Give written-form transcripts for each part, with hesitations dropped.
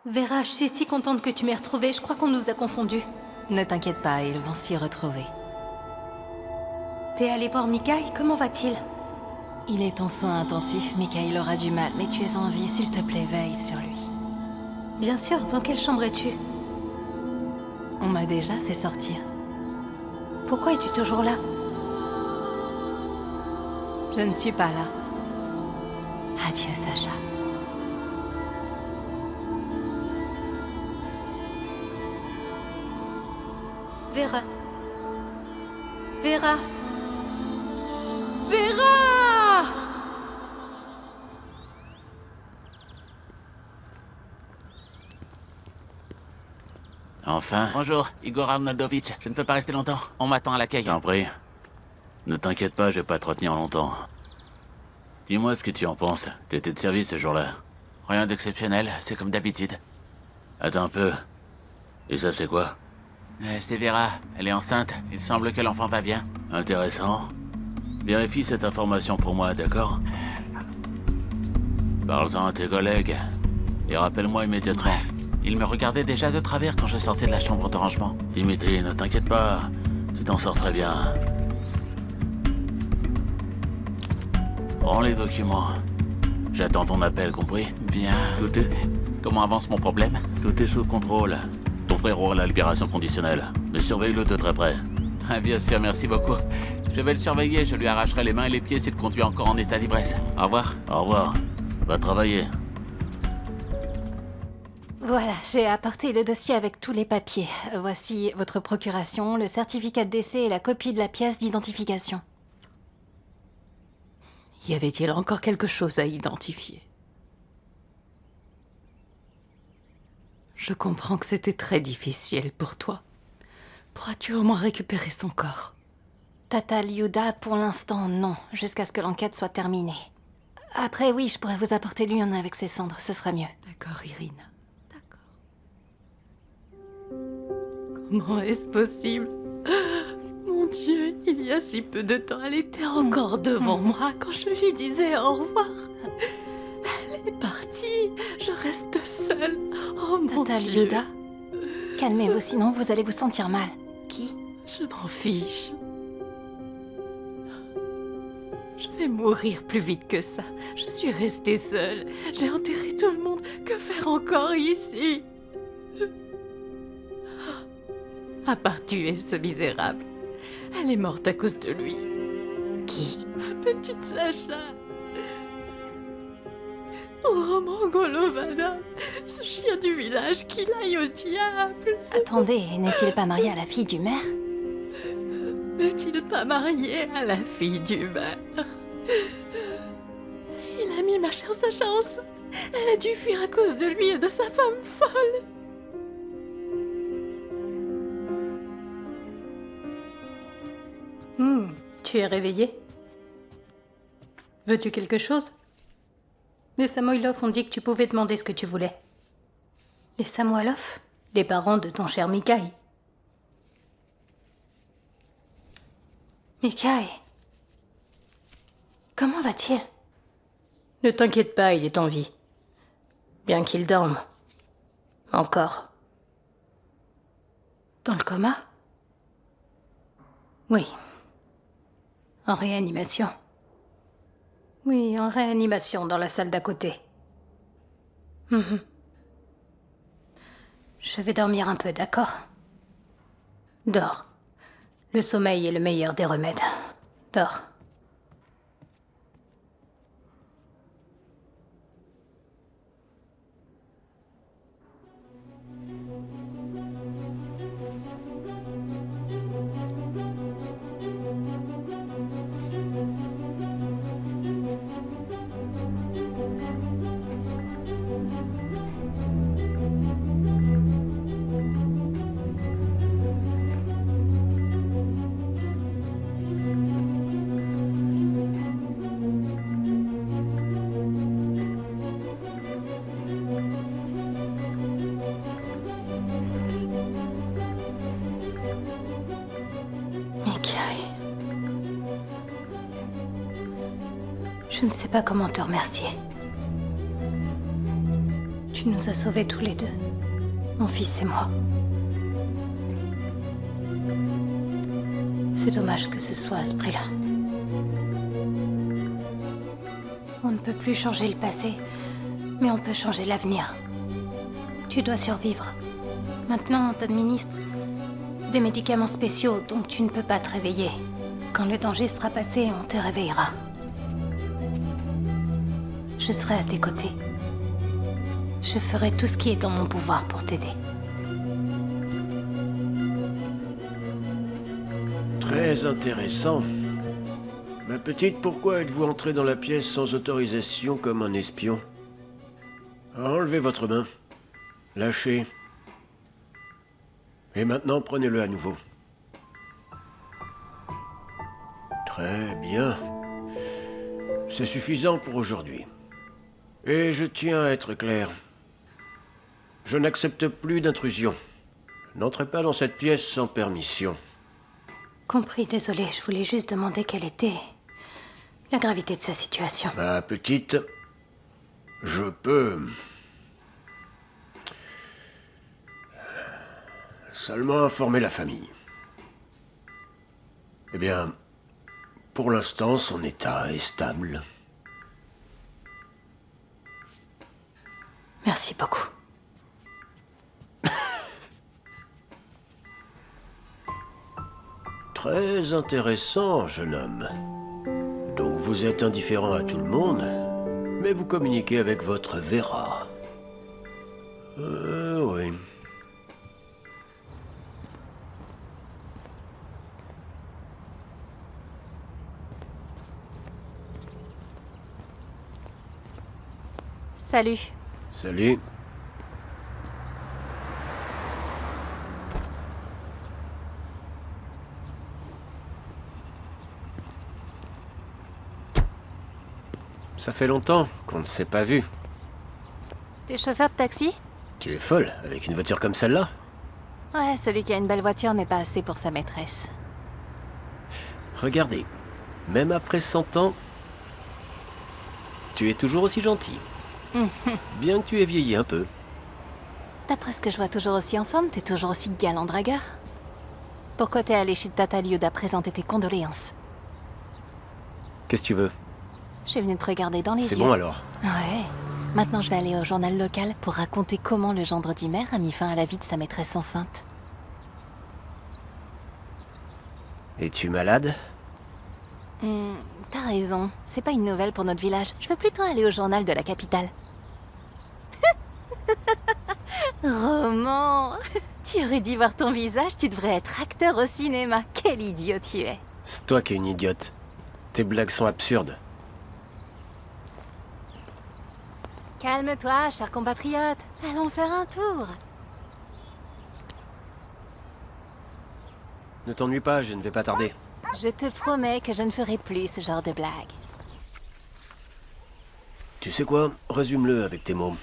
Vera, je suis si contente que tu m'aies retrouvée. Je crois qu'on nous a confondus. Ne t'inquiète pas, ils vont s'y retrouver. T'es allée voir Mikaï? Comment va-t-il? Il est en soins intensifs, Mikaïl aura du mal, mais tu es en vie, s'il te plaît, veille sur lui. Bien sûr, dans quelle chambre es-tu? On m'a déjà fait sortir. Pourquoi es-tu toujours là? Je ne suis pas là. Adieu, Sacha. Vera. Vera. Vera! Enfin. Bonjour, Igor Arnoldovitch. Je ne peux pas rester longtemps. On m'attend à l'accueil. T'en prie. Ne t'inquiète pas, je vais pas te retenir longtemps. Dis-moi ce que tu en penses. T'étais de service ce jour-là. Rien d'exceptionnel, c'est comme d'habitude. Attends un peu. Et ça, c'est quoi? C'est Vera. Elle est enceinte. Il semble que l'enfant va bien. Intéressant. Vérifie cette information pour moi, d'accord? Parle-en à tes collègues. Et rappelle-moi immédiatement. Il me regardait déjà de travers quand je sortais de la chambre de rangement. Dimitri, ne t'inquiète pas. Tu t'en sors très bien. Rends les documents. J'attends ton appel, compris? Bien. Tout est... Comment avance mon problème? Tout est sous contrôle. Ton frère aura la libération conditionnelle. Mais surveille-le de très près. Ah, bien sûr, merci beaucoup. Je vais le surveiller, je lui arracherai les mains et les pieds s'il conduit encore en état d'ivresse. Au revoir. Au revoir. Va travailler. Voilà, j'ai apporté le dossier avec tous les papiers. Voici votre procuration, le certificat de décès et la copie de la pièce d'identification. Y avait-il encore quelque chose à identifier? Je comprends que c'était très difficile pour toi. Pourras-tu au moins récupérer son corps? Tata Lyuda, pour l'instant, non, jusqu'à ce que l'enquête soit terminée. Après, oui, je pourrais vous apporter l'urne avec ses cendres, ce sera mieux. D'accord, Irina. D'accord. Comment est-ce possible? Mon Dieu, il y a si peu de temps, elle était encore devant moi quand je lui disais au revoir. Elle est partie, je reste seule. Oh mon Tata Dieu. Lyuda, calmez-vous, sinon vous allez vous sentir mal. Qui? Je m'en fiche. Je vais mourir plus vite que ça. Je suis restée seule. J'ai enterré tout le monde. Que faire encore ici? À part tuer ce misérable. Elle est morte à cause de lui. Qui? Ma petite Sacha. Roman Golovana. Ce chien du village qu'il aille au diable. Attendez, n'est-il pas marié à la fille du maire? N'est-il pas marié à la fille du maire? Il a mis ma chère Sacha enceinte. Elle a dû fuir à cause de lui et de sa femme folle. Tu es réveillée? Veux-tu quelque chose? Les Samoïlov ont dit que tu pouvais demander ce que tu voulais. Les Samoïlov? Les parents de ton cher Mikaï. Mikaï? Comment va-t-il? Ne t'inquiète pas, il est en vie. Bien qu'il dorme. Encore. Dans le coma? Oui. En réanimation. Oui, en réanimation dans la salle d'à côté. Mhm. Je vais dormir un peu, d'accord? Dors. Le sommeil est le meilleur des remèdes. Dors. Je ne sais pas comment te remercier. Tu nous as sauvés tous les deux, mon fils et moi. C'est dommage que ce soit à ce prix-là. On ne peut plus changer le passé, mais on peut changer l'avenir. Tu dois survivre. Maintenant, on t'administre des médicaments spéciaux, donc tu ne peux pas te réveiller. Quand le danger sera passé, on te réveillera. Je serai à tes côtés. Je ferai tout ce qui est dans mon pouvoir pour t'aider. Très intéressant. Ma petite, pourquoi êtes-vous entrée dans la pièce sans autorisation comme un espion? Enlevez votre main. Lâchez. Et maintenant, prenez-le à nouveau. Très bien. C'est suffisant pour aujourd'hui. Et je tiens à être clair. Je n'accepte plus d'intrusion. N'entrez pas dans cette pièce sans permission. Compris, désolé, je voulais juste demander quelle était la gravité de sa situation. Ma petite, je peux seulement informer la famille. Eh bien, pour l'instant, son état est stable. Merci beaucoup. Très intéressant, jeune homme. Donc vous êtes indifférent à tout le monde, mais vous communiquez avec votre Vera. Oui. Salut. Salut. Ça fait longtemps qu'on ne s'est pas vu. T'es chauffeur de taxi? Tu es folle, avec une voiture comme celle-là? Ouais, celui qui a une belle voiture, mais pas assez pour sa maîtresse. Regardez, même après 100 ans, tu es toujours aussi gentil. Bien que tu aies vieilli un peu. D'après ce que je vois toujours aussi en forme, t'es toujours aussi galant dragueur. Pourquoi t'es allé chez Tata Liuda présenter tes condoléances? Qu'est-ce que tu veux? Je suis venue te regarder dans les yeux. C'est bon alors? Ouais. Maintenant, je vais aller au journal local pour raconter comment le gendre du maire a mis fin à la vie de sa maîtresse enceinte. Es-tu malade? T'as raison. C'est pas une nouvelle pour notre village. Je veux plutôt aller au journal de la capitale. Roman! Tu aurais dû voir ton visage, tu devrais être acteur au cinéma. Quel idiot tu es. C'est toi qui es une idiote. Tes blagues sont absurdes. Calme-toi, cher compatriote. Allons faire un tour. Ne t'ennuie pas, je ne vais pas tarder. Je te promets que je ne ferai plus ce genre de blague. Tu sais quoi? Résume-le avec tes mots.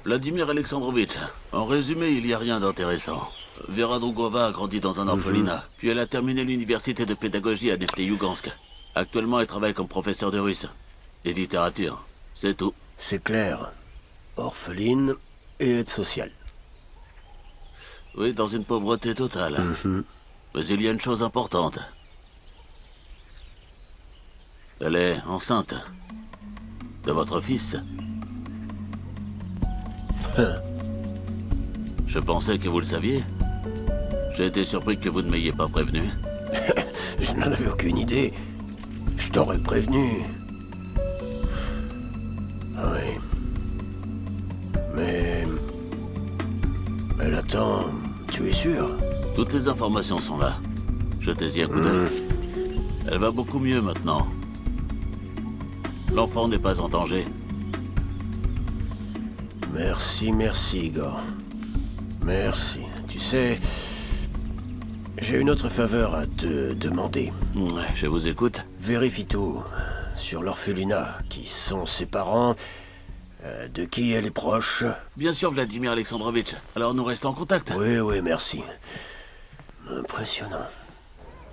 Vladimir Alexandrovitch, en résumé, il n'y a rien d'intéressant. Vera Drugova a grandi dans un orphelinat, puis elle a terminé l'université de pédagogie à Nefteyugansk. Actuellement, elle travaille comme professeur de russe et littérature. C'est tout. C'est clair. Orpheline et aide sociale. Oui, dans une pauvreté totale. Mais il y a une chose importante. Elle est enceinte de votre fils. Je pensais que vous le saviez. J'ai été surpris que vous ne m'ayez pas prévenu. Je n'en avais aucune idée. Je t'aurais prévenu. Oui. Mais... Elle attend... Tu es sûr? Toutes les informations sont là. Jetez-y un coup d'œil. Elle va beaucoup mieux maintenant. L'enfant n'est pas en danger. Merci, Igor. Merci. Tu sais... J'ai une autre faveur à te demander. Ouais, je vous écoute. Vérifie tout sur l'orphelinat. Qui sont ses parents? De qui elle est proche? Bien sûr, Vladimir Alexandrovitch. Alors nous restons en contact. Oui, merci. Impressionnant.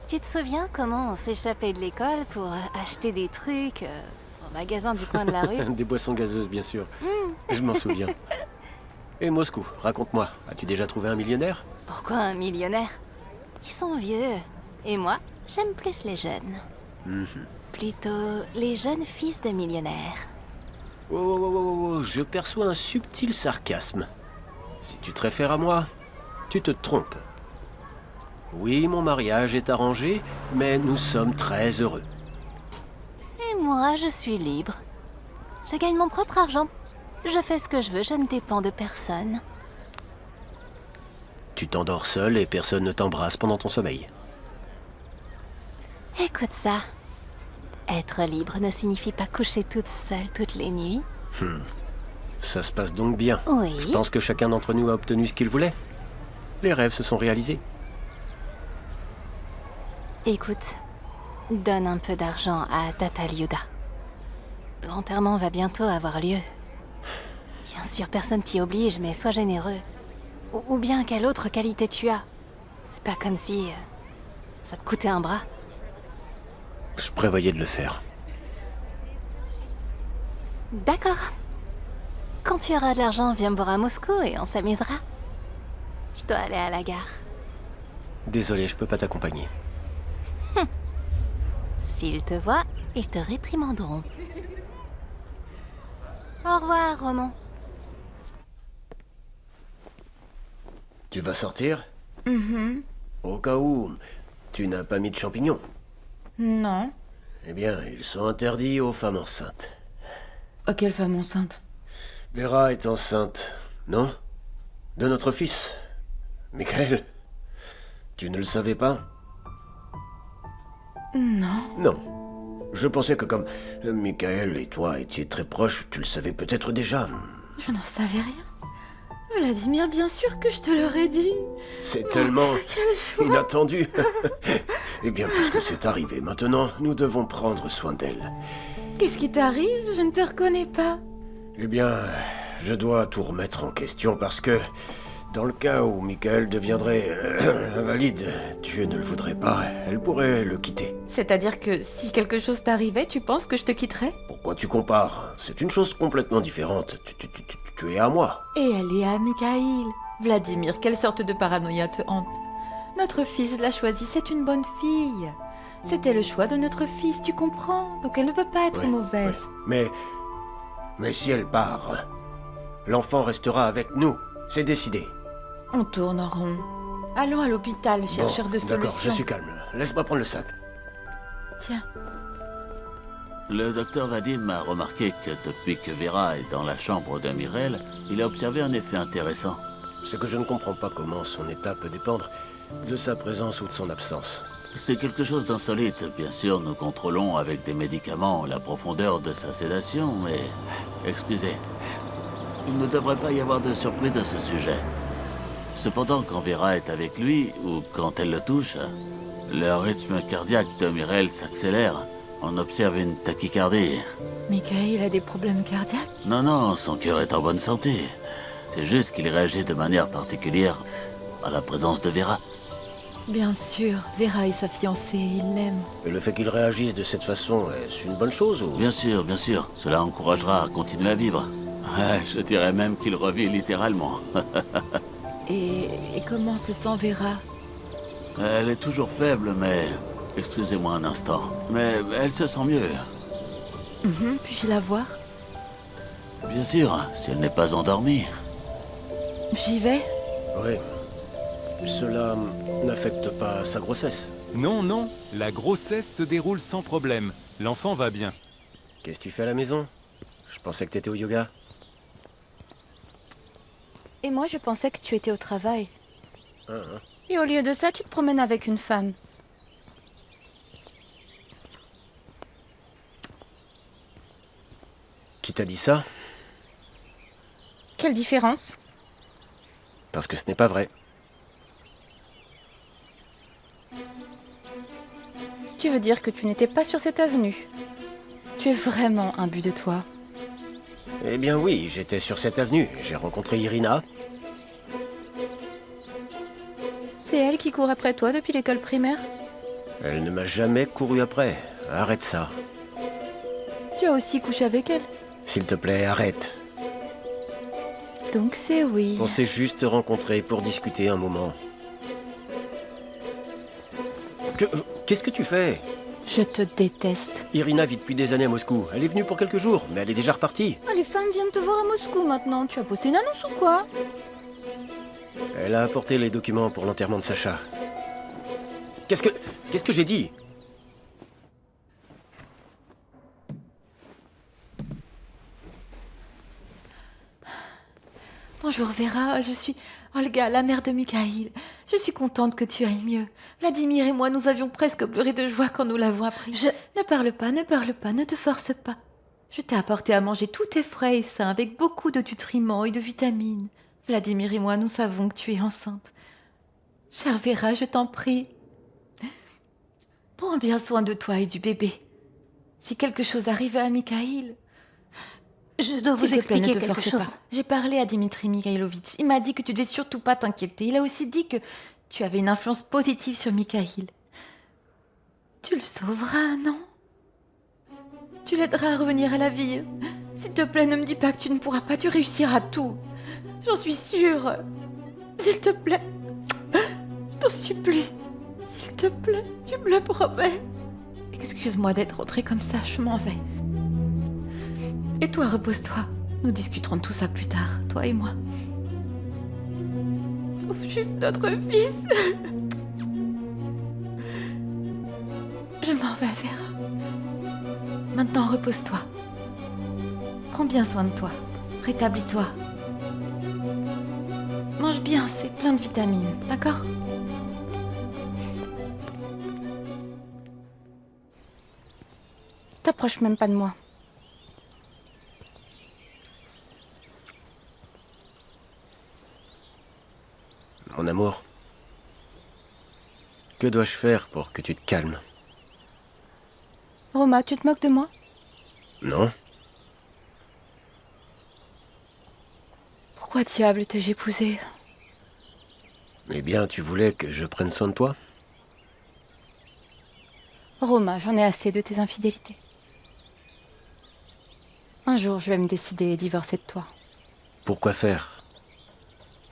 Tu te souviens comment on s'échappait de l'école pour acheter des trucs au magasin du coin de la rue? Des boissons gazeuses, bien sûr. Je m'en souviens. Et Moscou, raconte-moi, as-tu déjà trouvé un millionnaire? Pourquoi un millionnaire? Ils sont vieux. Et moi, j'aime plus les jeunes. Plutôt les jeunes fils de millionnaires. Oh, je perçois un subtil sarcasme. Si tu te réfères à moi, tu te trompes. Oui, mon mariage est arrangé, mais nous sommes très heureux. Et moi, je suis libre. Je gagne mon propre argent. Je fais ce que je veux, je ne dépends de personne. Tu t'endors seul et personne ne t'embrasse pendant ton sommeil. Écoute ça. Être libre ne signifie pas coucher toute seule toutes les nuits. Ça se passe donc bien. Oui. Je pense que chacun d'entre nous a obtenu ce qu'il voulait. Les rêves se sont réalisés. Écoute, donne un peu d'argent à Tata Liuda. L'enterrement va bientôt avoir lieu. Bien sûr, personne t'y oblige, mais sois généreux. Ou bien quelle autre qualité tu as. C'est pas comme si ça te coûtait un bras. Je prévoyais de le faire. D'accord. Quand tu auras de l'argent, viens me voir à Moscou et on s'amusera. Je dois aller à la gare. Désolé, je peux pas t'accompagner. S'ils te voient, ils te réprimanderont. Au revoir, Roman. Tu vas sortir? Au cas où, tu n'as pas mis de champignons. Non. Eh bien, ils sont interdits aux femmes enceintes. Oh, quelle femme enceinte? Vera est enceinte, non? De notre fils. Michael, tu ne le savais pas? Non. Non. Je pensais que comme Michael et toi étiez très proches, tu le savais peut-être déjà. Je n'en savais rien. Vladimir, bien sûr que je te l'aurais dit. C'est tellement inattendu. Eh bien, puisque c'est arrivé, maintenant, nous devons prendre soin d'elle. Qu'est-ce qui t'arrive? Je ne te reconnais pas. Eh bien, je dois tout remettre en question parce que, dans le cas où Michael deviendrait invalide, Dieu ne le voudrait pas, elle pourrait le quitter. C'est-à-dire que si quelque chose t'arrivait, tu penses que je te quitterais? Pourquoi tu compares? C'est une chose complètement différente. Tu es à moi. Et elle est à Mikhaïl. Vladimir, quelle sorte de paranoïa te hante? Notre fils l'a choisie, c'est une bonne fille. C'était le choix de notre fils, tu comprends? Donc elle ne peut pas être Oui, mauvaise. oui. Mais si elle part, l'enfant restera avec nous. C'est décidé. On tourne en rond. Allons à l'hôpital, chercheur Bon, de solutions. D'accord, je suis calme. Laisse-moi prendre le sac. Tiens. Le docteur Vadim a remarqué que depuis que Vera est dans la chambre de Mirel, il a observé un effet intéressant. C'est que je ne comprends pas comment son état peut dépendre de sa présence ou de son absence. C'est quelque chose d'insolite. Bien sûr, nous contrôlons avec des médicaments la profondeur de sa sédation, mais... Excusez. Il ne devrait pas y avoir de surprise à ce sujet. Cependant, quand Vera est avec lui, ou quand elle le touche, le rythme cardiaque de Mirel s'accélère. On observe une tachycardie. Mikhaïl a des problèmes cardiaques? Non, son cœur est en bonne santé. C'est juste qu'il réagit de manière particulière à la présence de Vera. Bien sûr, Vera est sa fiancée, il l'aime. Et le fait qu'il réagisse de cette façon, est-ce une bonne chose ou... Bien sûr. Cela encouragera à continuer à vivre. Ouais, je dirais même qu'il revit littéralement. Et comment se sent Vera? Elle est toujours faible, mais... Excusez-moi un instant. Mais elle se sent mieux. Puis-je la voir? Bien sûr, si elle n'est pas endormie. J'y vais? Oui. Cela n'affecte pas sa grossesse. Non, la grossesse se déroule sans problème. L'enfant va bien. Qu'est-ce que tu fais à la maison? Je pensais que t'étais au yoga. Et moi, je pensais que tu étais au travail. Hein. Et au lieu de ça, tu te promènes avec une femme. Qui t'a dit ça? Quelle différence? Parce que ce n'est pas vrai. Tu veux dire que tu n'étais pas sur cette avenue? Tu es vraiment imbu de toi. Eh bien oui, j'étais sur cette avenue. J'ai rencontré Irina. C'est elle qui court après toi depuis l'école primaire? Elle ne m'a jamais couru après. Arrête ça. Tu as aussi couché avec elle? S'il te plaît, arrête. Donc c'est oui. On s'est juste rencontrés pour discuter un moment. Qu'est-ce que tu fais? Je te déteste. Irina vit depuis des années à Moscou. Elle est venue pour quelques jours, mais elle est déjà repartie. Ah, les femmes viennent te voir à Moscou maintenant. Tu as posté une annonce ou quoi? Elle a apporté les documents pour l'enterrement de Sacha. Qu'est-ce que j'ai dit? Bonjour Vera, je suis Olga, la mère de Mikhail. Je suis contente que tu ailles mieux. Vladimir et moi, nous avions presque pleuré de joie quand nous l'avons appris. Ne parle pas, ne te force pas. Je t'ai apporté à manger tout est frais et sain, avec beaucoup de nutriments et de vitamines. Vladimir et moi, nous savons que tu es enceinte. Chère Vera, je t'en prie. Prends bien soin de toi et du bébé. Si quelque chose arrivait à Mikhail... Je dois vous expliquer quelque chose. J'ai parlé à Dimitri Mikhailovitch. Il m'a dit que tu devais surtout pas t'inquiéter. Il a aussi dit que tu avais une influence positive sur Mikhail. Tu le sauveras, non? Tu l'aideras à revenir à la vie. S'il te plaît, ne me dis pas que tu ne pourras pas. Tu réussiras tout. J'en suis sûre. S'il te plaît. Je t'en supplie. S'il te plaît, tu me le promets. Excuse-moi d'être rentrée comme ça, je m'en vais. Et toi, repose-toi. Nous discuterons de tout ça plus tard, toi et moi. Sauf juste notre fils. Je m'en vais, Vera. Maintenant, repose-toi. Prends bien soin de toi. Rétablis-toi. Mange bien, c'est plein de vitamines, d'accord? T'approches même pas de moi. Mon amour, que dois-je faire pour que tu te calmes? Roma, tu te moques de moi? Non? Pourquoi diable t'ai-je épousé? Eh bien, tu voulais que je prenne soin de toi? Roma, j'en ai assez de tes infidélités. Un jour, je vais me décider et divorcer de toi. Pourquoi faire?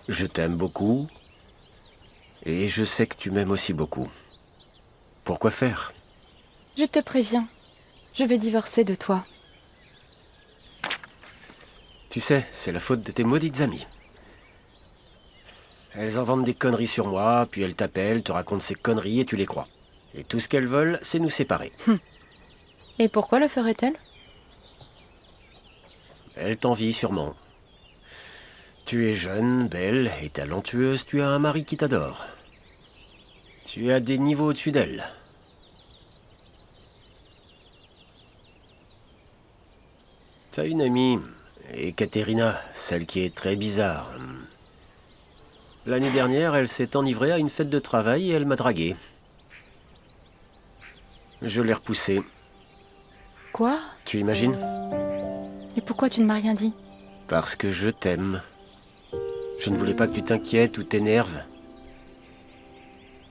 Je t'aime beaucoup. Et je sais que tu m'aimes aussi beaucoup. Pourquoi faire? Je te préviens, je vais divorcer de toi. Tu sais, c'est la faute de tes maudites amies. Elles inventent des conneries sur moi, puis elles t'appellent, te racontent ces conneries et tu les crois. Et tout ce qu'elles veulent, c'est nous séparer. Et pourquoi le ferait-elle? Elles t'envient sûrement. Tu es jeune, belle et talentueuse, tu as un mari qui t'adore. Tu as des niveaux au-dessus d'elle. T'as une amie, Ekaterina, celle qui est très bizarre. L'année dernière, elle s'est enivrée à une fête de travail et elle m'a dragué. Je l'ai repoussée. Quoi? Tu imagines? Et pourquoi tu ne m'as rien dit? Parce que je t'aime. Je ne voulais pas que tu t'inquiètes ou t'énerves.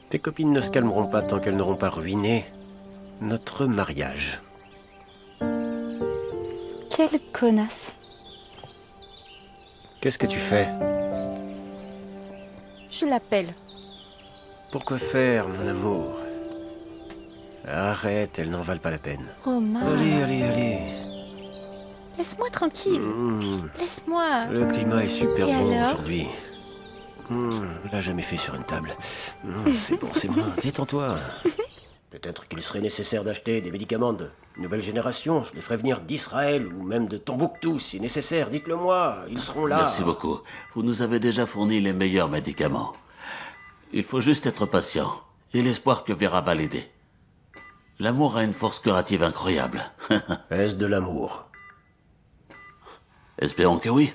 Tes copines ne se calmeront pas tant qu'elles n'auront pas ruiné notre mariage. Quelle connasse. Qu'est-ce que tu fais? Je l'appelle. Pourquoi faire, mon amour? Arrête, elles n'en valent pas la peine. Romain. Allez. Laisse-moi tranquille. Laisse-moi. Le climat est super Et bon alors aujourd'hui. L'a jamais fait sur une table. C'est bon, c'est bon, détends-toi. Peut-être qu'il serait nécessaire d'acheter des médicaments de nouvelle génération. Je les ferai venir d'Israël ou même de Tombouctou si nécessaire. Dites-le moi, ils seront là. Merci beaucoup. Vous nous avez déjà fourni les meilleurs médicaments. Il faut juste être patient et l'espoir que Vera va l'aider. L'amour a une force curative incroyable. Est-ce de l'amour? Espérons que oui.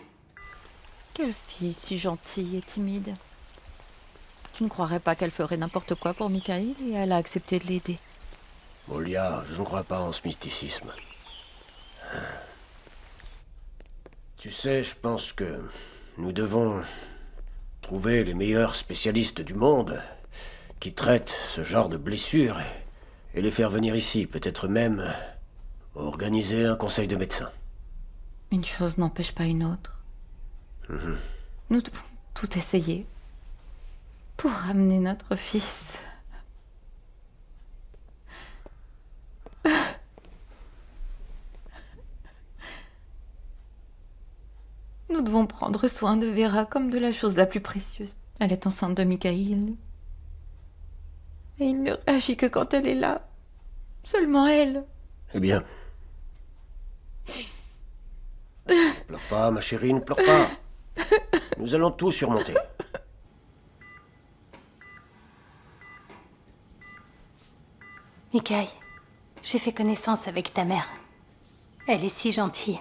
Quelle fille si gentille et timide. Tu ne croirais pas qu'elle ferait n'importe quoi pour Mikhail et elle a accepté de l'aider. Olia, je ne crois pas en ce mysticisme. Tu sais, je pense que nous devons trouver les meilleurs spécialistes du monde qui traitent ce genre de blessures et les faire venir ici, peut-être même organiser un conseil de médecins. Une chose n'empêche pas une autre. Nous devons tout essayer pour ramener notre fils. Nous devons prendre soin de Vera comme de la chose la plus précieuse. Elle est enceinte de Mikhail. Et il ne réagit que quand elle est là. Seulement elle. Eh bien... Ne pleure pas, ma chérie, ne pleure pas. Nous allons tout surmonter. Mikhail, j'ai fait connaissance avec ta mère. Elle est si gentille.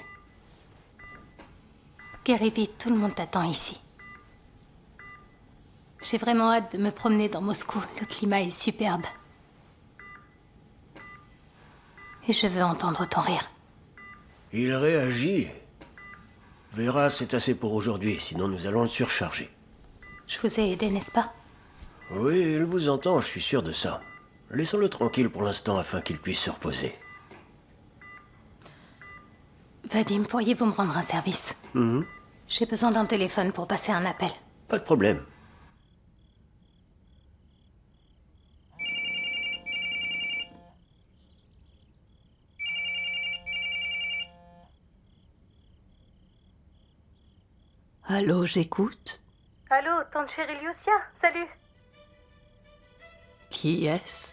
Guéris vite, tout le monde t'attend ici. J'ai vraiment hâte de me promener dans Moscou. Le climat est superbe. Et je veux entendre ton rire. Il réagit. Vera, c'est assez pour aujourd'hui, sinon nous allons le surcharger. Je vous ai aidé, n'est-ce pas? Oui, il vous entend, je suis sûr de ça. Laissons-le tranquille pour l'instant afin qu'il puisse se reposer. Vadim, pourriez-vous me rendre un service? J'ai besoin d'un téléphone pour passer un appel. Pas de problème. Allô, j'écoute. Allô, tante chérie Lucia, salut. Qui est-ce?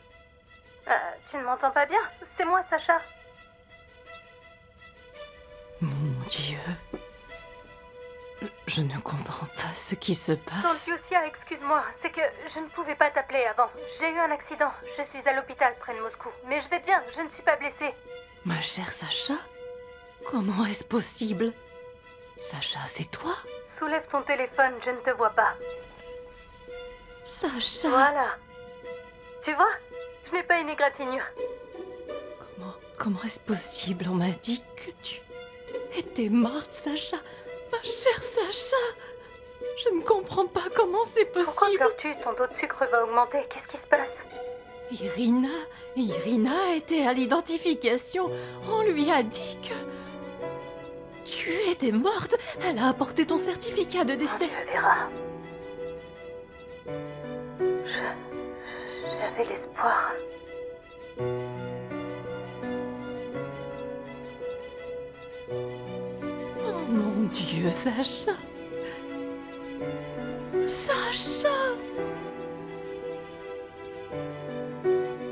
Tu ne m'entends pas bien? C'est moi, Sacha. Mon Dieu. Je ne comprends pas ce qui se Tante passe. Lucia, excuse-moi, c'est que je ne pouvais pas t'appeler avant. J'ai eu un accident, je suis à l'hôpital près de Moscou. Mais je vais bien, je ne suis pas blessée. Ma chère Sacha, comment est-ce possible? Sacha, c'est toi? Soulève ton téléphone, je ne te vois pas. Sacha. Voilà. Tu vois? Je n'ai pas une égratignure. Comment est-ce possible? On m'a dit que tu étais morte, Sacha. Ma chère Sacha. Je ne comprends pas comment c'est Pourquoi possible. pleures-tu? Ton taux de sucre va augmenter. Qu'est-ce qui se passe? Irina a été à l'identification. On lui a dit que tu étais morte. Elle a apporté ton certificat de décès. Tu verras. J'avais l'espoir. Oh mon Dieu, Sacha. Sacha.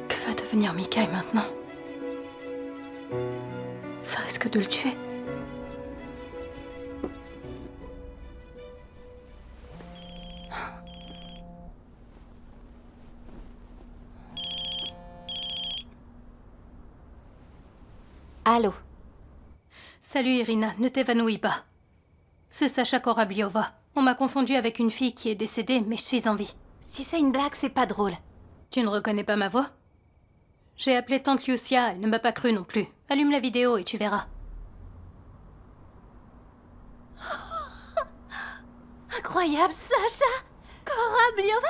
Que va devenir Mikhail maintenant? Ça risque de le tuer. Allô? Salut Irina, ne t'évanouis pas. C'est Sacha Korabliova. On m'a confondu avec une fille qui est décédée, mais je suis en vie. Si c'est une blague, c'est pas drôle. Tu ne reconnais pas ma voix? J'ai appelé tante Lucia, elle ne m'a pas cru non plus. Allume la vidéo et tu verras. Incroyable, Sacha! Korabliova!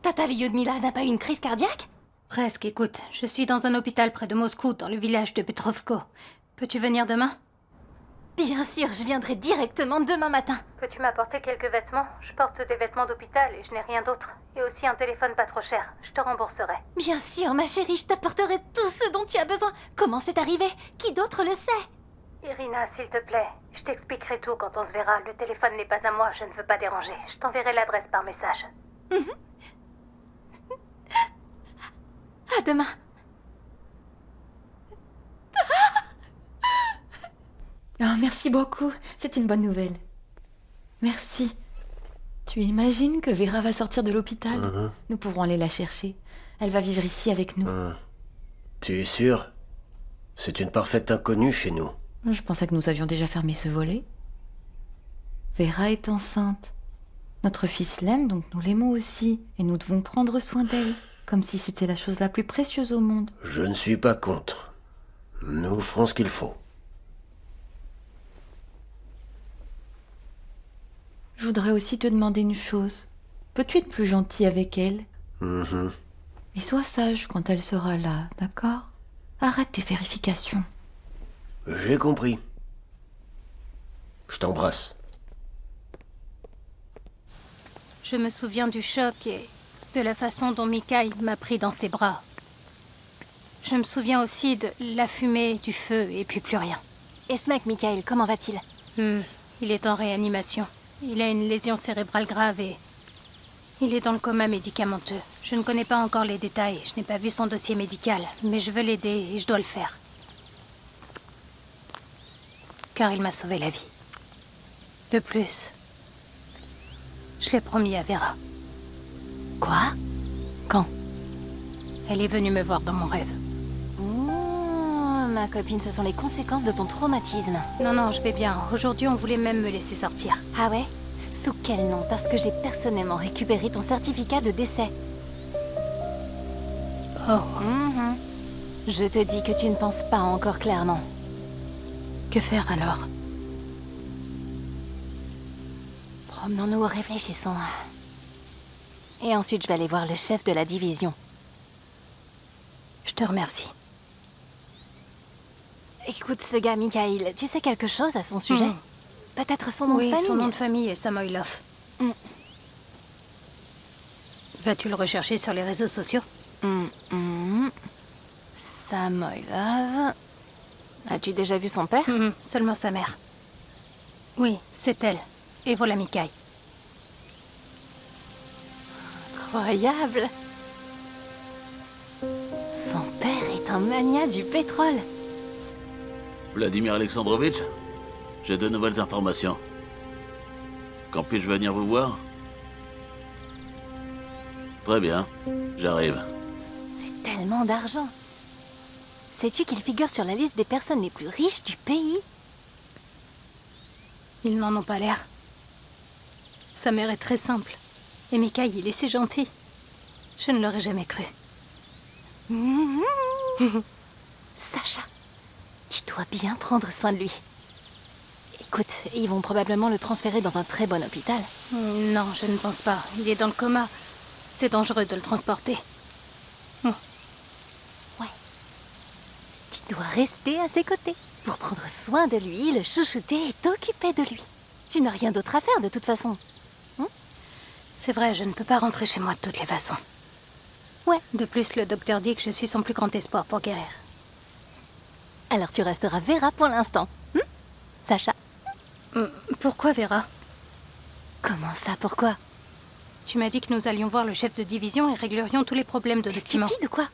Tata Lyudmila n'a pas eu une crise cardiaque? Presque, écoute, je suis dans un hôpital près de Moscou, dans le village de Petrovsko. Peux-tu venir demain? Bien sûr, je viendrai directement demain matin. Peux-tu m'apporter quelques vêtements? Je porte des vêtements d'hôpital et je n'ai rien d'autre. Et aussi un téléphone pas trop cher. Je te rembourserai. Bien sûr, ma chérie, je t'apporterai tout ce dont tu as besoin. Comment c'est arrivé? Qui d'autre le sait? Irina, s'il te plaît, je t'expliquerai tout quand on se verra. Le téléphone n'est pas à moi, je ne veux pas déranger. Je t'enverrai l'adresse par message. À demain. Ah, merci beaucoup. C'est une bonne nouvelle. Merci. Tu imagines que Vera va sortir de l'hôpital? Nous pourrons aller la chercher. Elle va vivre ici avec nous. Tu es sûr? C'est une parfaite inconnue chez nous. Je pensais que nous avions déjà fermé ce volet. Vera est enceinte. Notre fils l'aime, donc nous l'aimons aussi. Et nous devons prendre soin d'elle, comme si c'était la chose la plus précieuse au monde. Je ne suis pas contre. Nous ferons ce qu'il faut. Je voudrais aussi te demander une chose. Peux-tu être plus gentil avec elle? Et sois sage quand elle sera là, d'accord? Arrête tes vérifications. J'ai compris. Je t'embrasse. Je me souviens du choc et de la façon dont Mikhail m'a pris dans ses bras. Je me souviens aussi de la fumée, du feu et puis plus rien. Et ce mec, Mikhail, comment va-t-il? Il est en réanimation. Il a une lésion cérébrale grave et il est dans le coma médicamenteux. Je ne connais pas encore les détails. Je n'ai pas vu son dossier médical, mais je veux l'aider et je dois le faire. Car il m'a sauvé la vie. De plus, je l'ai promis à Vera. Quoi? Quand? Elle est venue me voir dans mon rêve. Oh, ma copine, ce sont les conséquences de ton traumatisme. Non, je vais bien. Aujourd'hui, on voulait même me laisser sortir. Ah ouais? Sous quel nom? Parce que j'ai personnellement récupéré ton certificat de décès. Oh, Je te dis que tu ne penses pas encore clairement. que faire alors? Promenons-nous, réfléchissons. Et ensuite, je vais aller voir le chef de la division. Je te remercie. Écoute, ce gars, Mikhail, tu sais quelque chose à son sujet? Peut-être son nom de Oui, famille? son nom de famille est Samoylov. Vas-tu le rechercher sur les réseaux sociaux? Samoylov... As-tu déjà vu son père? Seulement sa mère. Oui, c'est elle. Et voilà Mikhail. Incroyable! Son père est un magnat du pétrole. Vladimir Alexandrovitch, j'ai de nouvelles informations. Quand puis-je venir vous voir? Très bien, j'arrive. C'est tellement d'argent. Sais-tu qu'il figure sur la liste des personnes les plus riches du pays? Ils n'en ont pas l'air. Sa mère est très simple. Et Mikhail, il est si gentil. Je ne l'aurais jamais cru. Sacha, tu dois bien prendre soin de lui. Écoute, ils vont probablement le transférer dans un très bon hôpital. Non, je ne pense pas. Il est dans le coma. C'est dangereux de le transporter. Tu dois rester à ses côtés pour prendre soin de lui, le chouchouter et t'occuper de lui. Tu n'as rien d'autre à faire de toute façon. C'est vrai, je ne peux pas rentrer chez moi de toutes les façons. Ouais. De plus, le docteur dit que je suis son plus grand espoir pour guérir. Alors tu resteras Vera pour l'instant. Sacha? Pourquoi Vera? Comment ça, pourquoi? Tu m'as dit que nous allions voir le chef de division et réglerions tous les problèmes de T'es documents. stupide ou quoi?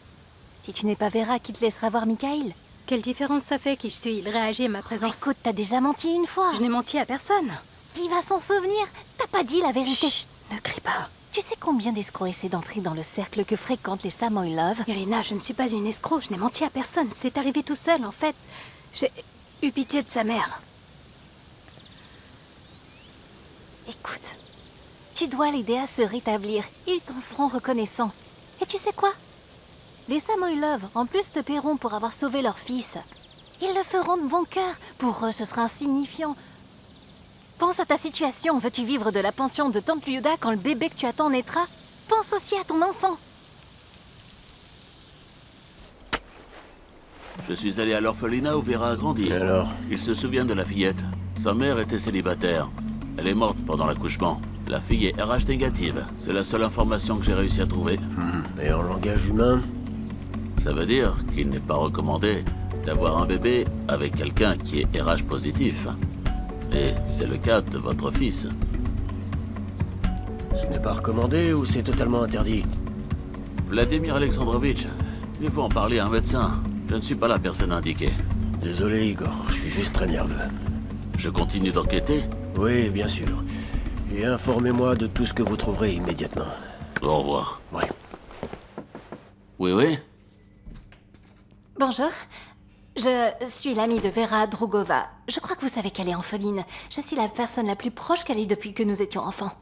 Si tu n'es pas Vera, qui te laissera voir Mikhail? Quelle différence ça fait qui je suis? Il réagit à ma présence. Écoute, t'as déjà menti une fois. Je n'ai menti à personne. Qui va s'en souvenir? T'as pas dit la vérité. Chut, ne crie pas. Tu sais combien d'escrocs essaient d'entrer dans le cercle que fréquentent les Samoylov? Irina, je ne suis pas une escroc, je n'ai menti à personne. C'est arrivé tout seul, en fait. J'ai eu pitié de sa mère. Écoute, tu dois l'aider à se rétablir. Ils t'en seront reconnaissants. Et tu sais quoi? Les Samoylov, en plus, te paieront pour avoir sauvé leur fils. Ils le feront de bon cœur. Pour eux, ce sera insignifiant. Pense à ta situation. Veux-tu vivre de la pension de Tante Lyuda quand le bébé que tu attends naîtra? Pense aussi à ton enfant. Je suis allé à l'orphelinat où Vera a grandi. Et alors? Il se souvient de la fillette. Sa mère était célibataire. Elle est morte pendant l'accouchement. La fille est RH négative. C'est la seule information que j'ai réussi à trouver. Et en langage humain? Ça veut dire qu'il n'est pas recommandé d'avoir un bébé avec quelqu'un qui est RH positif. Et c'est le cas de votre fils. Ce n'est pas recommandé ou c'est totalement interdit? Vladimir Alexandrovitch, il faut en parler à un médecin. Je ne suis pas la personne indiquée. Désolé, Igor, je suis juste très nerveux. Je continue d'enquêter. Oui, bien sûr. Et informez-moi de tout ce que vous trouverez immédiatement. Au revoir. Oui. Oui. Bonjour. Je suis l'amie de Vera Drugova. Je crois que vous savez qu'elle est orpheline. Je suis la personne la plus proche qu'elle ait depuis que nous étions enfants.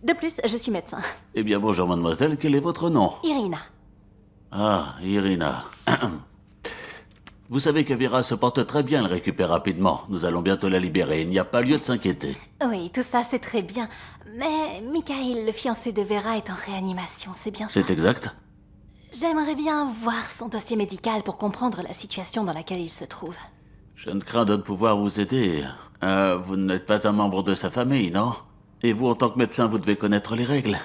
De plus, je suis médecin. Eh bien, bonjour mademoiselle, quel est votre nom? Irina. Ah, Irina. Vous savez que Vera se porte très bien, elle récupère rapidement. Nous allons bientôt la libérer, il n'y a pas lieu de s'inquiéter. Oui, tout ça, c'est très bien. Mais Mikhail, le fiancé de Vera, est en réanimation, c'est bien ça? C'est exact? J'aimerais bien voir son dossier médical pour comprendre la situation dans laquelle il se trouve. Je ne crains de ne pouvoir vous aider. Vous n'êtes pas un membre de sa famille, non? Et vous, en tant que médecin, vous devez connaître les règles.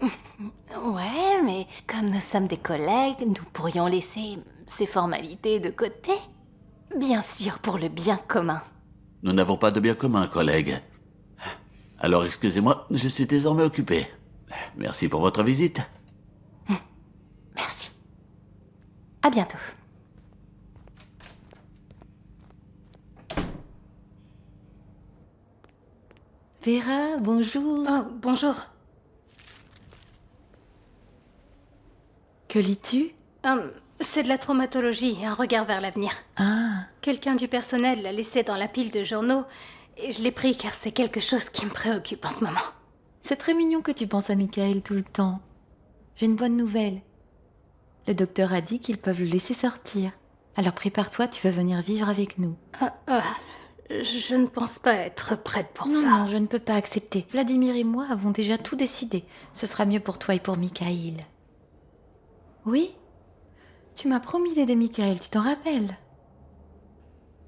Ouais, mais comme nous sommes des collègues, nous pourrions laisser ces formalités de côté. Bien sûr, pour le bien commun. Nous n'avons pas de bien commun, collègue. Alors excusez-moi, je suis désormais occupé. Merci pour votre visite. Merci. À bientôt. Vera, bonjour. Oh, bonjour. Que lis-tu? C'est de la traumatologie, un regard vers l'avenir. Ah, Quelqu'un du personnel l'a laissé dans la pile de journaux et je l'ai pris car c'est quelque chose qui me préoccupe en ce moment. c'est très mignon que tu penses à Michael tout le temps. J'ai une bonne nouvelle. Le docteur a dit qu'ils peuvent le laisser sortir. Alors prépare-toi, tu vas venir vivre avec nous. Je ne pense pas être prête pour Non, ça. non, je ne peux pas accepter. Vladimir et moi avons déjà tout décidé. Ce sera mieux pour toi et pour Michael. Oui? Tu m'as promis d'aider Michael, tu t'en rappelles?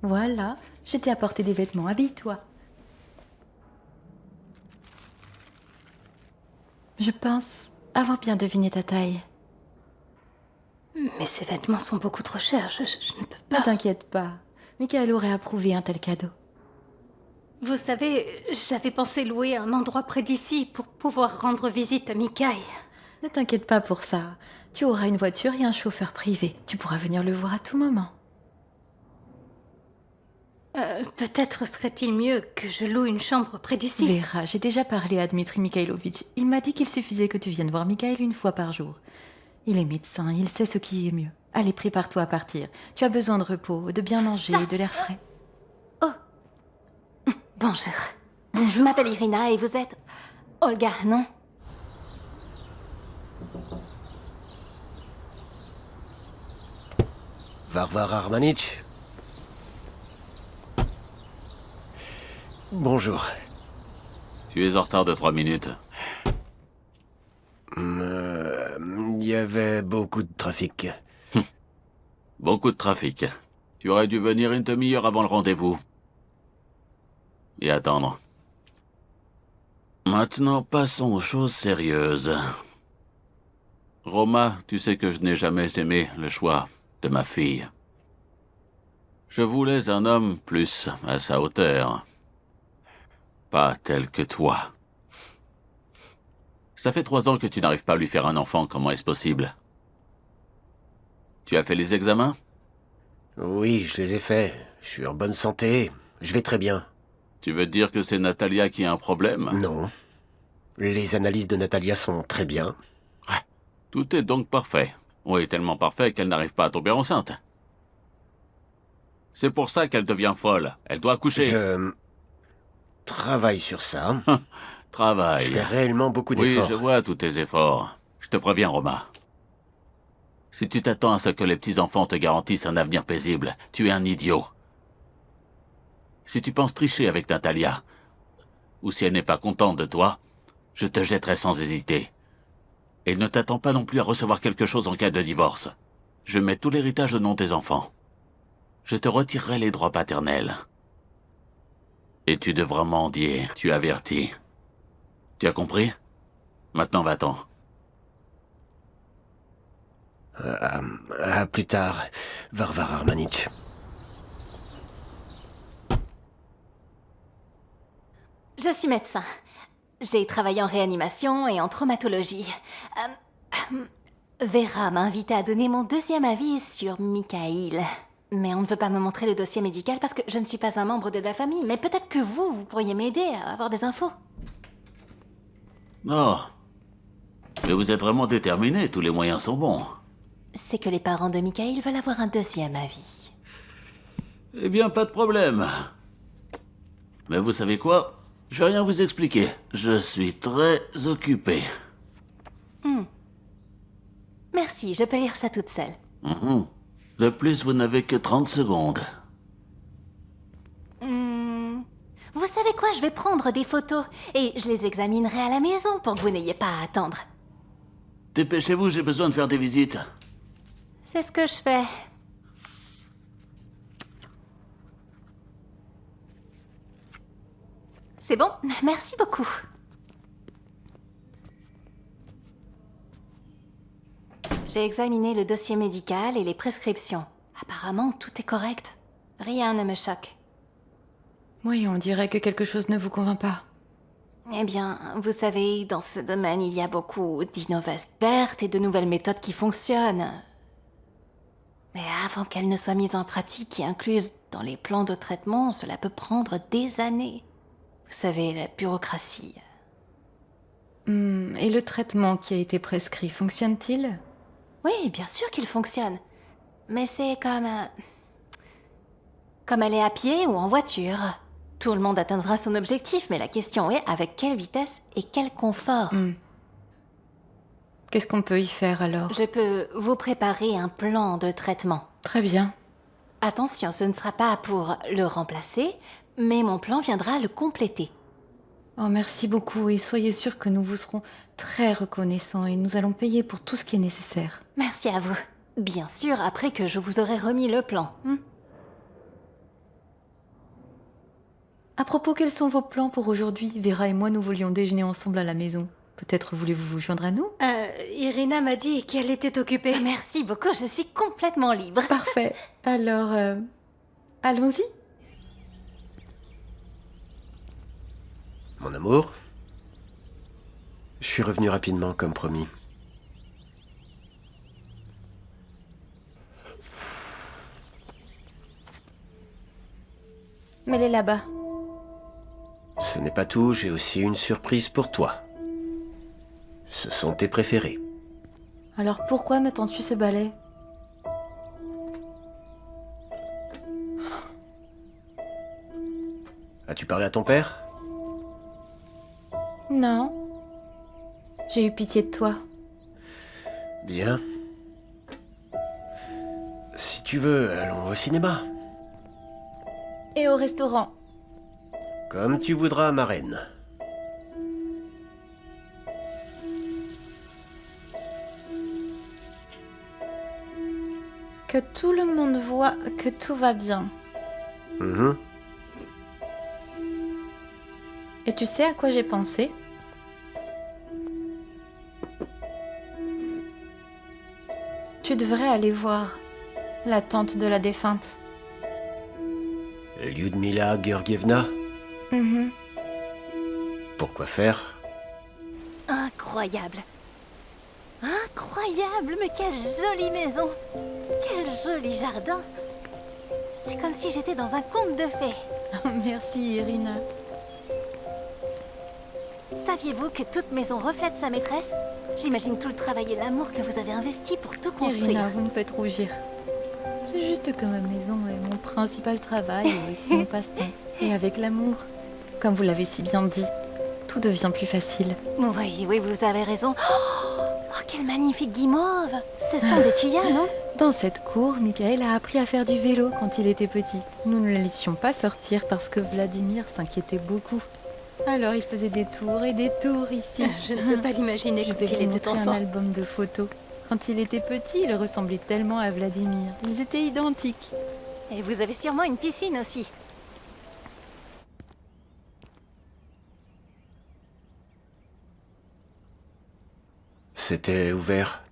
Voilà, je t'ai apporté des vêtements, habille-toi. Je pense avoir bien deviné ta taille. Mais ces vêtements sont beaucoup trop chers, je ne peux Ne pas. t'inquiète pas, Michael aurait approuvé un tel cadeau. Vous savez, j'avais pensé louer un endroit près d'ici pour pouvoir rendre visite à Mikaï. Ne t'inquiète pas pour ça. Tu auras une voiture et un chauffeur privé. Tu pourras venir le voir à tout moment. Peut-être serait-il mieux que je loue une chambre près d'ici. Vera, j'ai déjà parlé à Dmitri Mikhailovitch. Il m'a dit qu'il suffisait que tu viennes voir Michael une fois par jour. Il est médecin, il sait ce qui est mieux. Allez, prépare-toi à partir. Tu as besoin de repos, de bien manger et de l'air frais. Bonjour. Je m'appelle Irina et vous êtes... Olga, non? Varvar Armanich. Bonjour. Tu es en retard de 3 minutes. Il y avait beaucoup de trafic. Beaucoup de trafic. Tu aurais dû venir une demi-heure avant le rendez-vous. Et attendre. Maintenant, passons aux choses sérieuses. Roma, tu sais que je n'ai jamais aimé le choix de ma fille. Je voulais un homme plus à sa hauteur. Pas tel que toi. Ça fait 3 ans que tu n'arrives pas à lui faire un enfant, comment est-ce possible? Tu as fait les examens? Oui, je les ai faits. Je suis en bonne santé. Je vais très bien. Tu veux dire que c'est Natalia qui a un problème? Non. Les analyses de Natalia sont très bien. Tout est donc parfait. Oui, tellement parfait qu'elle n'arrive pas à tomber enceinte. C'est pour ça qu'elle devient folle. Elle doit accoucher. Je travaille sur ça. Travail. Je fais réellement beaucoup Oui, d'efforts. je vois tous tes efforts. Je te préviens, Roma. Si tu t'attends à ce que les petits-enfants te garantissent un avenir paisible, tu es un idiot. Si tu penses tricher avec Natalia, ou si elle n'est pas contente de toi, je te jetterai sans hésiter. Et ne t'attends pas non plus à recevoir quelque chose en cas de divorce. Je mets tout l'héritage au nom de tes enfants. Je te retirerai les droits paternels. Et tu devras mendier, tu avertis. Tu as compris? Maintenant, va-t'en. À plus tard, Varvar Armanich. Je suis médecin. J'ai travaillé en réanimation et en traumatologie. Vera m'a invité à donner mon deuxième avis sur Michael. Mais on ne veut pas me montrer le dossier médical parce que je ne suis pas un membre de la famille. Mais peut-être que vous pourriez m'aider à avoir des infos. Oh. Mais vous êtes vraiment déterminé, tous les moyens sont bons. C'est que les parents de Michael veulent avoir un deuxième avis. Eh bien, pas de problème. Mais vous savez quoi? Je vais rien vous expliquer. Je suis très occupé. Merci, je peux lire ça toute seule. De plus, vous n'avez que 30 secondes. Vous savez quoi, je vais prendre des photos et je les examinerai à la maison pour que vous n'ayez pas à attendre. Dépêchez-vous, j'ai besoin de faire des visites. C'est ce que je fais. C'est bon, merci beaucoup. J'ai examiné le dossier médical et les prescriptions. Apparemment, tout est correct. Rien ne me choque. Oui, on dirait que quelque chose ne vous convainc pas. Eh bien, vous savez, dans ce domaine, il y a beaucoup d'innovations vertes et de nouvelles méthodes qui fonctionnent. Mais avant qu'elles ne soient mises en pratique et incluses dans les plans de traitement, cela peut prendre des années. Vous savez, la bureaucratie. Et le traitement qui a été prescrit fonctionne-t-il? Oui, bien sûr qu'il fonctionne. Mais c'est comme aller à pied ou en voiture. Tout le monde atteindra son objectif, mais la question est avec quelle vitesse et quel confort. Qu'est-ce qu'on peut y faire alors? Je peux vous préparer un plan de traitement. Très bien. Attention, ce ne sera pas pour le remplacer, mais mon plan viendra le compléter. Oh, merci beaucoup et soyez sûrs que nous vous serons très reconnaissants et nous allons payer pour tout ce qui est nécessaire. Merci à vous. Bien sûr, après que je vous aurai remis le plan. À propos, quels sont vos plans pour aujourd'hui? Vera et moi, nous voulions déjeuner ensemble à la maison. Peut-être voulez-vous vous joindre à nous? Irina m'a dit qu'elle était occupée. Merci beaucoup, je suis complètement libre. Parfait. Alors, allons-y. Mon amour, je suis revenu rapidement comme promis. Mets-les là-bas. Ce n'est pas tout, j'ai aussi une surprise pour toi. Ce sont tes préférés. Alors pourquoi me tends-tu ce balai? As-tu parlé à ton père? Non. J'ai eu pitié de toi. Bien. Si tu veux, allons au cinéma. Et au restaurant. Comme tu voudras, ma reine. Que tout le monde voit que tout va bien. Et tu sais à quoi j'ai pensé? Tu devrais aller voir la tante de la défunte. Lyudmila Georgievna? Pourquoi faire? Incroyable. Incroyable, mais quelle jolie maison. Quel joli jardin. C'est comme si j'étais dans un conte de fées. Merci, Irina. Saviez-vous que toute maison reflète sa maîtresse? J'imagine tout le travail et l'amour que vous avez investi pour tout construire. Irina, vous me faites rougir. C'est juste que ma maison est mon principal travail et aussi mon passe-temps. Et avec l'amour, comme vous l'avez si bien dit, tout devient plus facile. Oui, vous avez raison. Oh, quel magnifique guimauve. Ce sont des tuyas, non? Dans cette cour, Michael a appris à faire du vélo quand il était petit. Nous ne le laissions pas sortir parce que Vladimir s'inquiétait beaucoup. Alors il faisait des tours et des tours ici. Je ne peux pas l'imaginer Je quand vais il vous était montrer un enfant. album de photos. Quand il était petit, il ressemblait tellement à Vladimir. Ils étaient identiques. Et vous avez sûrement une piscine aussi. C'était ouvert.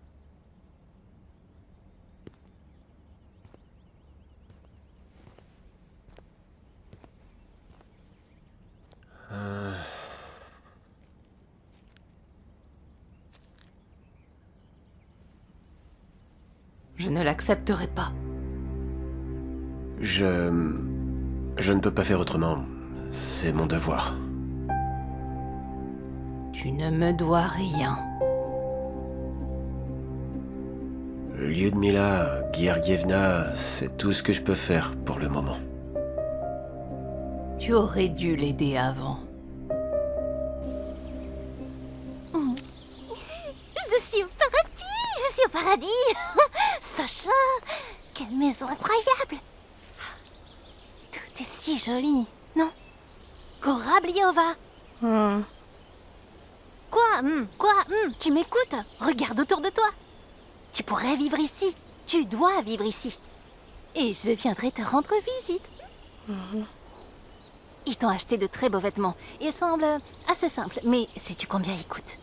Je ne l'accepterai pas. Je ne peux pas faire autrement. C'est mon devoir. Tu ne me dois rien. Lyudmila Georgievna, c'est tout ce que je peux faire pour le moment. Tu aurais dû l'aider avant. Je suis au paradis! Je suis au paradis! Sacha! Quelle maison incroyable! Tout est si joli, non? Korabliova! Quoi? Tu m'écoutes? Regarde autour de toi! Tu pourrais vivre ici. Tu dois vivre ici. Et je viendrai te rendre visite. Ils t'ont acheté de très beaux vêtements. Ils semblent assez simples, mais sais-tu combien ils coûtent?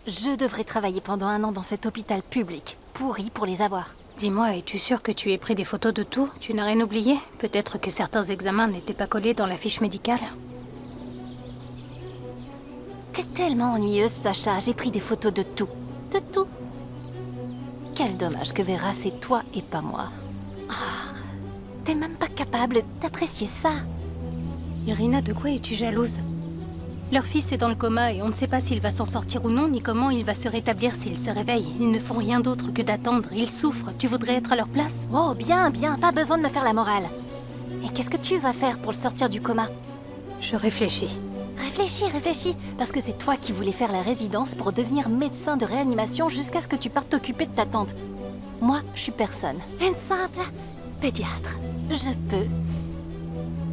Je devrais travailler pendant 1 an dans cet hôpital public, pourri pour les avoir. Dis-moi, es-tu sûr que tu aies pris des photos de tout? Tu n'as rien oublié? Peut-être que certains examens n'étaient pas collés dans la fiche médicale? T'es tellement ennuyeuse, Sacha. J'ai pris des photos de tout. De tout. Quel dommage que Vera, c'est toi et pas moi. Ah, t'es même pas capable d'apprécier ça. Irina, de quoi es-tu jalouse? Leur fils est dans le coma et on ne sait pas s'il va s'en sortir ou non, ni comment il va se rétablir s'il se réveille. Ils ne font rien d'autre que d'attendre. Ils souffrent. Tu voudrais être à leur place? Oh, bien, bien. Pas besoin de me faire la morale. Et qu'est-ce que tu vas faire pour le sortir du coma? Je réfléchis. Réfléchis, réfléchis. Parce que c'est toi qui voulais faire la résidence pour devenir médecin de réanimation jusqu'à ce que tu partes t'occuper de ta tante. Moi, je suis personne. Une simple pédiatre. Je peux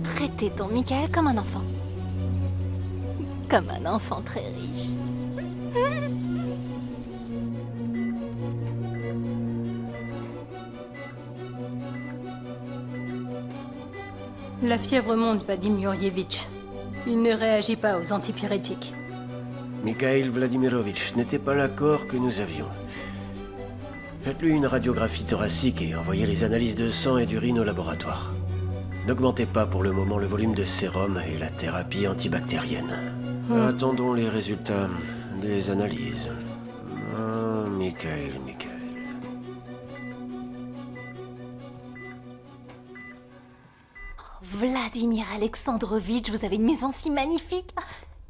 traiter ton Michael comme un enfant. Comme un enfant très riche. La fièvre monte, Vadim Yurievitch. Il ne réagit pas aux antipyrétiques. Mikhail Vladimirovitch n'était pas l'accord que nous avions. Faites-lui une radiographie thoracique et envoyez les analyses de sang et d'urine au laboratoire. N'augmentez pas pour le moment le volume de sérum et la thérapie antibactérienne. Attendons les résultats des analyses. Ah, Mikhail. Vladimir Alexandrovitch, vous avez une maison si magnifique.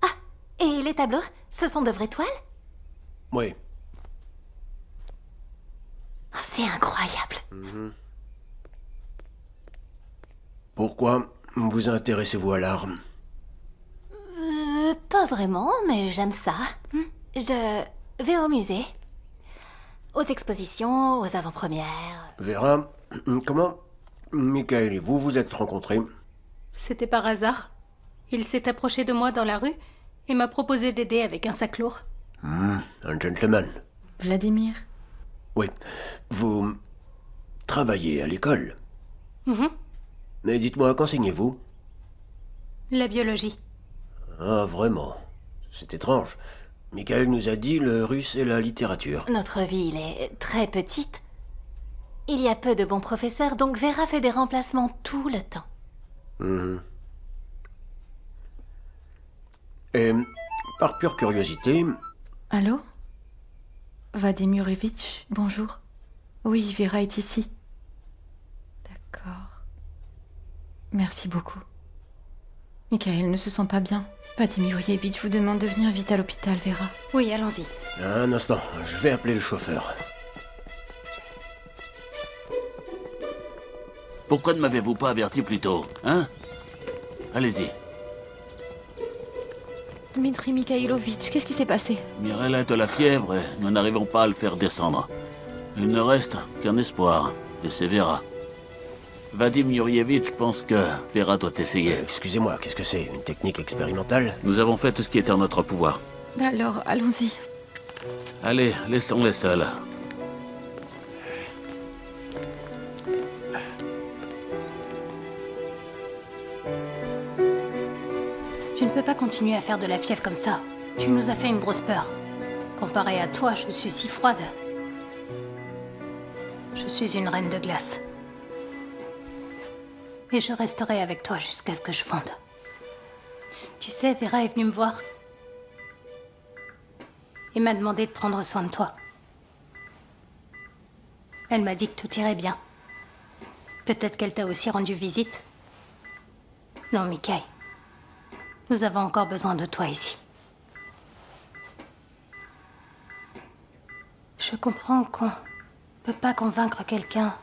Ah, et les tableaux, ce sont de vraies toiles? Oui. Oh, c'est incroyable. Pourquoi vous intéressez-vous à l'art? Pas vraiment, mais j'aime ça. Je vais au musée, aux expositions, aux avant-premières. Vera, comment Mikhail et vous vous êtes rencontrés? C'était par hasard. Il s'est approché de moi dans la rue et m'a proposé d'aider avec un sac lourd. Un gentleman. Vladimir, Oui. Vous travaillez à l'école. Mais dites-moi, qu'enseignez-vous? La biologie. Ah, vraiment? C'est étrange. Mikhail nous a dit le russe et la littérature. Notre ville est très petite. Il y a peu de bons professeurs, donc Vera fait des remplacements tout le temps. Et, par pure curiosité, allô? Vadim Yurievitch, bonjour. Oui, Vera est ici. D'accord. Merci beaucoup. Michael ne se sent pas bien. Vadim Yurievitch vous demande de venir vite à l'hôpital, Vera. Oui, allons-y. un instant, je vais appeler le chauffeur. Pourquoi ne m'avez-vous pas averti plus tôt, hein? Allez-y. Dmitri Mikhailovitch, qu'est-ce qui s'est passé? Mirella a la fièvre et nous n'arrivons pas à le faire descendre. Il ne reste qu'un espoir, et c'est Vera. Vadim Yurievitch pense que Vera doit essayer. Excusez-moi, qu'est-ce que c'est? Une technique expérimentale? Nous avons fait tout ce qui était en notre pouvoir. Alors, allons-y. Allez, laissons-les seuls. Tu ne peux pas continuer à faire de la fièvre comme ça. Tu nous as fait une grosse peur. Comparé à toi, je suis si froide. Je suis une reine de glace. Et je resterai avec toi jusqu'à ce que je fonde. Tu sais, Vera est venue me voir. Et m'a demandé de prendre soin de toi. Elle m'a dit que tout irait bien. Peut-être qu'elle t'a aussi rendu visite. Non, Mikhail. Nous avons encore besoin de toi ici. Je comprends qu'on ne peut pas convaincre quelqu'un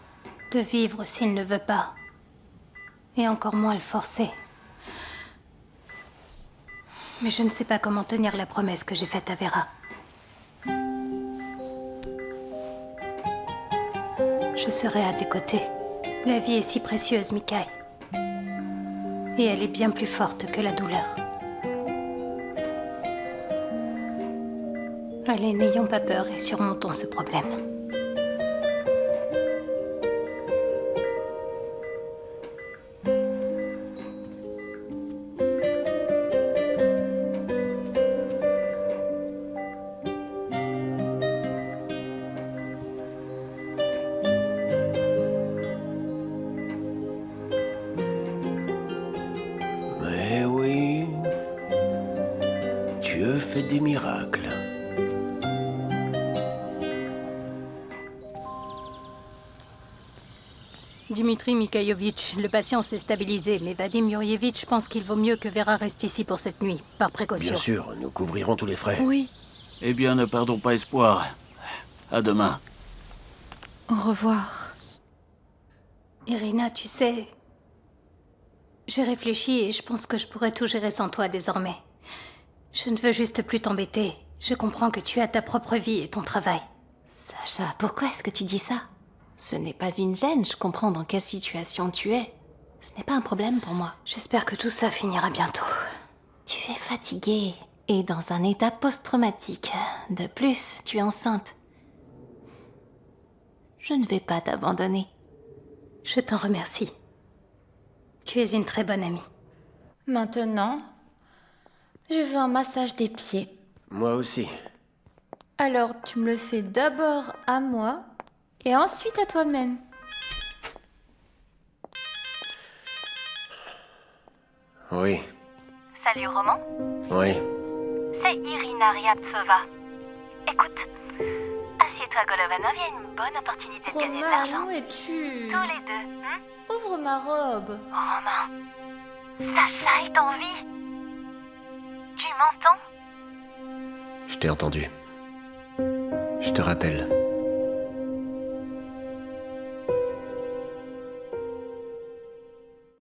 de vivre s'il ne veut pas. Et encore moins le forcer. Mais je ne sais pas comment tenir la promesse que j'ai faite à Vera. Je serai à tes côtés. La vie est si précieuse, Mikhail. Et elle est bien plus forte que la douleur. Allez, n'ayons pas peur et surmontons ce problème. Dieu fait des miracles. Dimitri Mikhaïovitch, le patient s'est stabilisé, mais Vadim Yurievitch pense qu'il vaut mieux que Vera reste ici pour cette nuit, par précaution. Bien sûr, nous couvrirons tous les frais. Oui, Eh bien, ne perdons pas espoir. À demain. au revoir. Irina, tu sais, j'ai réfléchi et je pense que je pourrais tout gérer sans toi désormais. Je ne veux juste plus t'embêter. Je comprends que tu as ta propre vie et ton travail. Sacha, pourquoi est-ce que tu dis ça? Ce n'est pas une gêne, je comprends dans quelle situation tu es. Ce n'est pas un problème pour moi. J'espère que tout ça finira bientôt. Tu es fatiguée et dans un état post-traumatique. De plus, tu es enceinte. Je ne vais pas t'abandonner. Je t'en remercie. Tu es une très bonne amie. Maintenant, je veux un massage des pieds. Moi aussi. Alors, tu me le fais d'abord à moi et ensuite à toi-même. Oui, Salut Roman, oui. c'est Irina Ryabtsova. Écoute, assieds-toi Golovanov, il y a une bonne opportunité de gagner de l'argent. Romain, où es-tu? Tous les deux, Ouvre ma robe. Romain, Sacha est en vie. Tu m'entends? Je t'ai entendu. Je te rappelle.